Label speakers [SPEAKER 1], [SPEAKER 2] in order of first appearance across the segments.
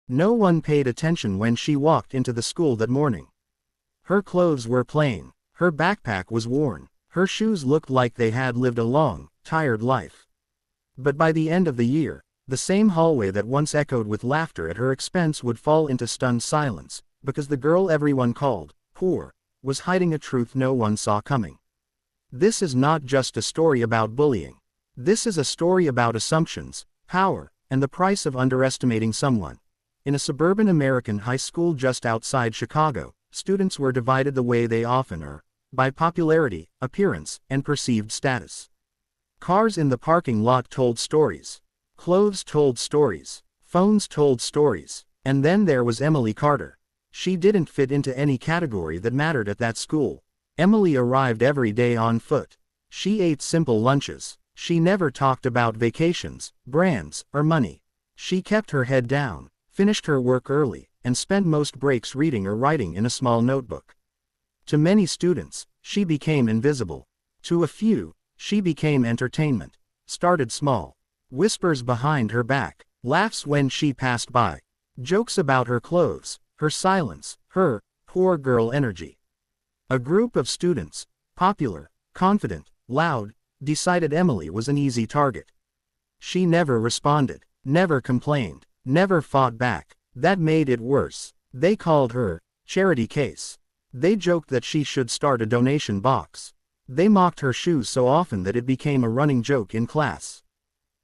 [SPEAKER 1] No one paid attention when she walked into the school that morning. Her clothes were plain, her backpack was worn, her shoes looked like they had lived a long, tired life. But by the end of the year, the same hallway that once echoed with laughter at her expense would fall into stunned silence, because the girl everyone called poor was hiding a truth no one saw coming. This is not just a story about bullying. This is a story about assumptions, power, and the price of underestimating someone. In a suburban American high school just outside Chicago, students were divided the way they often are, by popularity, appearance, and perceived status. Cars in the parking lot told stories. Clothes told stories. Phones told stories. And then there was Emily Carter. She didn't fit into any category that mattered at that school. Emily arrived every day on foot. She ate simple lunches. She never talked about vacations, brands, or money. She kept her head down, finished her work early, and spent most breaks reading or writing in a small notebook. To many students, she became invisible. To a few, she became entertainment. Started small. Whispers behind her back, laughs when she passed by, jokes about her clothes, her silence, her poor girl energy. A group of students, popular, confident, loud, decided Emily was an easy target. She never responded, never complained, never fought back. That made it worse. They called her charity case. They joked that she should start a donation box. They mocked her shoes so often that it became a running joke in class.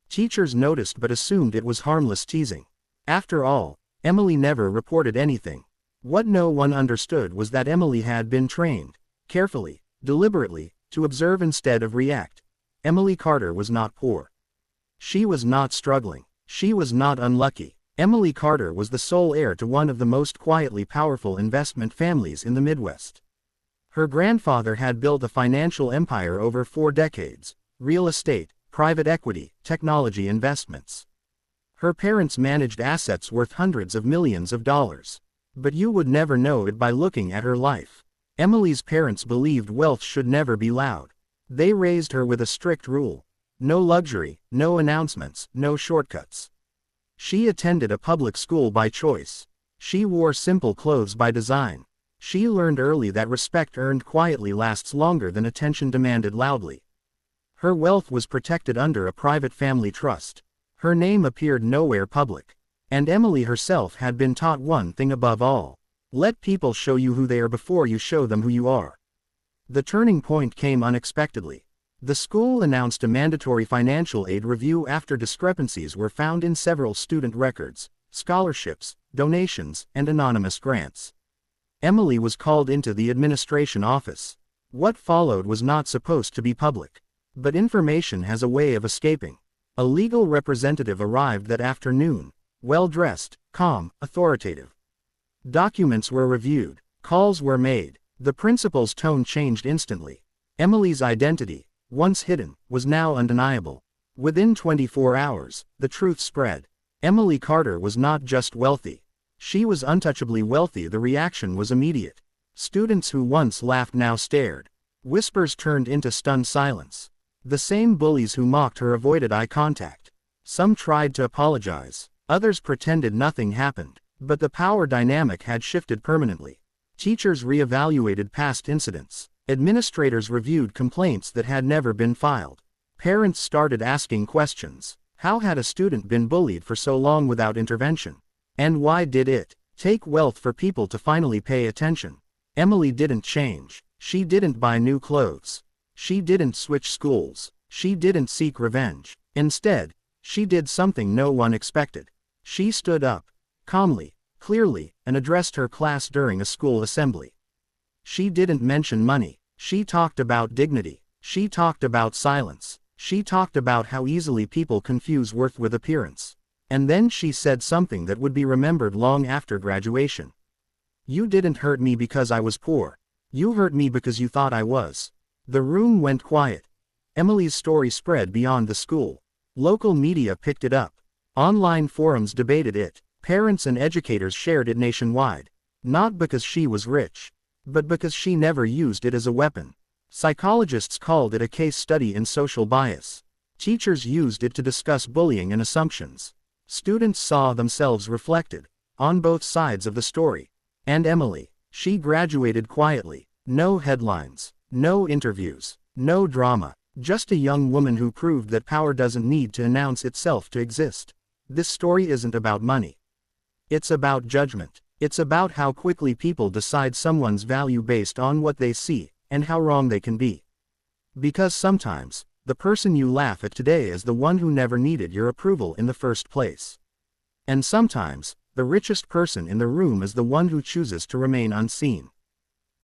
[SPEAKER 1] Teachers noticed but assumed it was harmless teasing. After all, Emily never reported anything. What no one understood was that Emily had been trained, carefully, deliberately, to observe instead of react. Emily Carter was not poor. She was not struggling. She was not unlucky. Emily Carter was the sole heir to one of the most quietly powerful investment families in the Midwest. Her grandfather had built a financial empire over 4 decades: real estate, private equity, technology investments. Her parents managed assets worth hundreds of millions of dollars. But you would never know it by looking at her life. Emily's parents believed wealth should never be loud. They raised her with a strict rule: no luxury, no announcements, no shortcuts. She attended a public school by choice. She wore simple clothes by design. She learned early that respect earned quietly lasts longer than attention demanded loudly. Her wealth was protected under a private family trust. Her name appeared nowhere public. And Emily herself had been taught one thing above all: let people show you who they are before you show them who you are. The turning point came unexpectedly. The school announced a mandatory financial aid review after discrepancies were found in several student records, scholarships, donations, and anonymous grants. Emily was called into the administration office. What followed was not supposed to be public. But information has a way of escaping. A legal representative arrived that afternoon, well-dressed, calm, authoritative. Documents were reviewed. Calls were made. The principal's tone changed instantly. Emily's identity, once hidden, was now undeniable. Within 24 hours, the truth spread. Emily Carter was not just wealthy. She was untouchably wealthy. The reaction was immediate. Students who once laughed now stared. Whispers turned into stunned silence. The same bullies who mocked her avoided eye contact. Some tried to apologize. Others pretended nothing happened. But the power dynamic had shifted permanently. Teachers reevaluated past incidents. Administrators reviewed complaints that had never been filed. Parents started asking questions. How had a student been bullied for so long without intervention? And why did it take wealth for people to finally pay attention? Emily didn't change. She didn't buy new clothes. She didn't switch schools. She didn't seek revenge. Instead, she did something no one expected. She stood up, calmly, clearly, and addressed her class during a school assembly. She didn't mention money. She talked about dignity. She talked about silence. She talked about how easily people confuse worth with appearance. And then she said something that would be remembered long after graduation. You didn't hurt me because I was poor. You hurt me because you thought I was. The room went quiet. Emily's story spread beyond the school. Local media picked it up. Online forums debated it. Parents and educators shared it nationwide. Not because she was rich, but because she never used it as a weapon. Psychologists called it a case study in social bias. Teachers used it to discuss bullying and assumptions. Students saw themselves reflected. on both sides of the story. And Emily, she graduated quietly. No headlines, no interviews, no drama, just a young woman who proved that power doesn't need to announce itself to exist. This story isn't about money. It's about judgment. It's about how quickly people decide someone's value based on what they see, and how wrong they can be. Because sometimes, the person you laugh at today is the one who never needed your approval in the first place. And sometimes, the richest person in the room is the one who chooses to remain unseen.